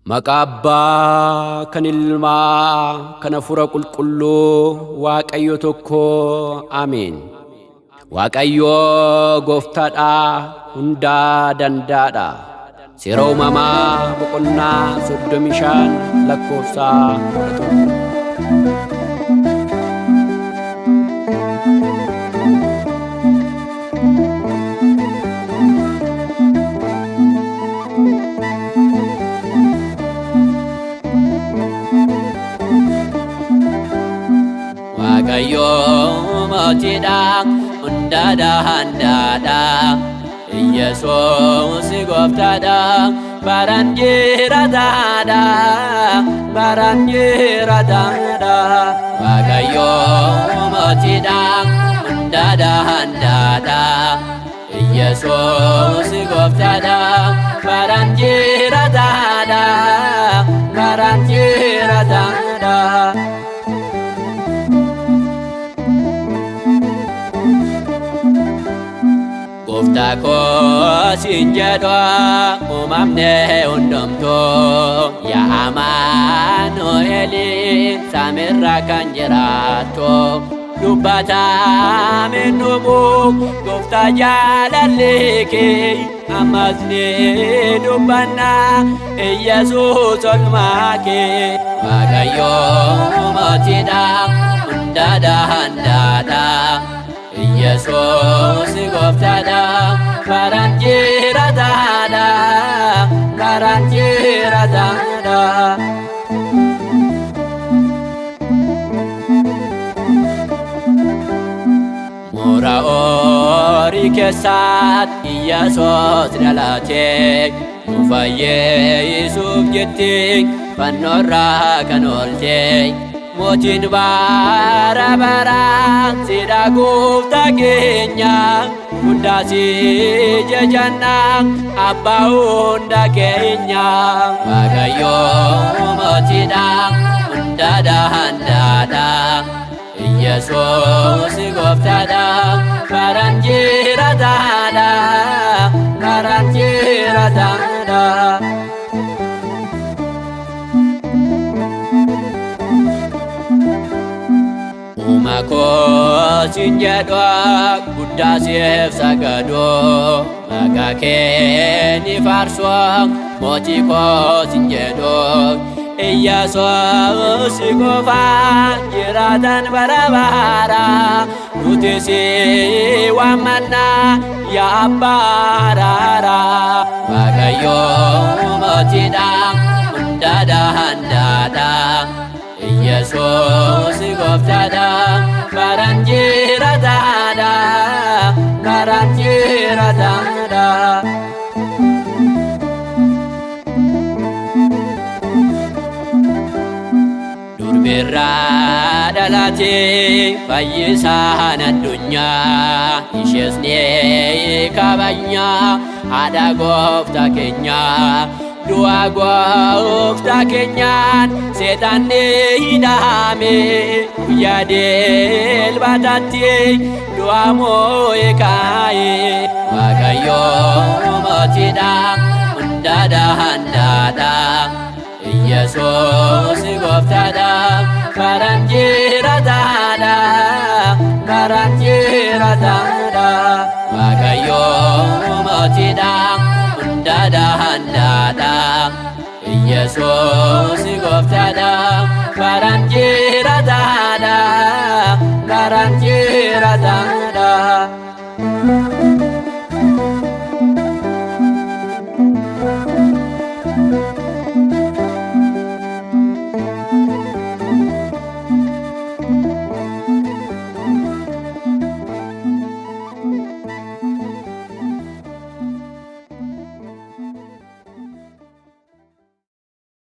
Maqabbaa kan Ilmaa kan Hafuura Qulqulluu Waaqayyo tokko Ameen. Waaqayyo Gooftaadha hundaa danda'aadha. Seera uumamaa boqonnaa 35 lakkoofsa 11. Waaqayyo mootiidha hundaadha handaadha. Yesuus Gooftaadha baraan jiraataadha. Baraan jiraataadha. Waaqayyo mootiidha hundaadha handaadha. Yesuus Gooftaadha baraan jiraataadha. Baraan jiraataadha. Gooftaa koo siin jedha uumamne hundumtuu yaa Amaanu'eel samiirra kan jiraattu dubbatame nuufu Gooftaa jaalalli kee ammas ni dubbanna Yesuus oolmaa kee. Waaqayyo mootiidha hundaadha handaadha. Yesuus Gooftaadha baraan jiraataadha. Baraan jiraataadha. Moora horii keessatti Yesuus dhalatee nu fayyisuuf jettee fannoorraa kan ooltee. Mootiin bara baraan sidha Gooftaa keenya hundaa si jajanna abbaa hunda keenya. Waaqayyo mootiidha hundaadha handaadha. Yesuus Gooftaadha baraan jiraataadha. Baraan jiraataadha. Uumako siin jedha guddaa siif sagadu maqaa kee ni faarsu mootii koo siin jedhu. Yesuus qofa jiraatan bara bara nuti si waammanna yaa abbaa araara. Waaqayyo mootiidha hundaadha handaadha. Yesuus Gooftaadha baraan jiraataadha. Baraan jiraataadha. Durbirraa dhalatee fayyisaan addunyaa ishees ni kabajna haadha Gooftaa keenya. Du'a Gooftaa keenyaan seexanni hidhame guyyaa dilbataatti du'a moo'ee kaa'e. Waaqayyo mootiidha hundaadha handaadha. Yesuus Gooftaadha baraan jiraataadha. Baraan jiraataadha. Waaqayyo mootiidha hundaadha handaadha. Yesuus Gooftaadha baraan jiraataadha. Baraan jiraataadha.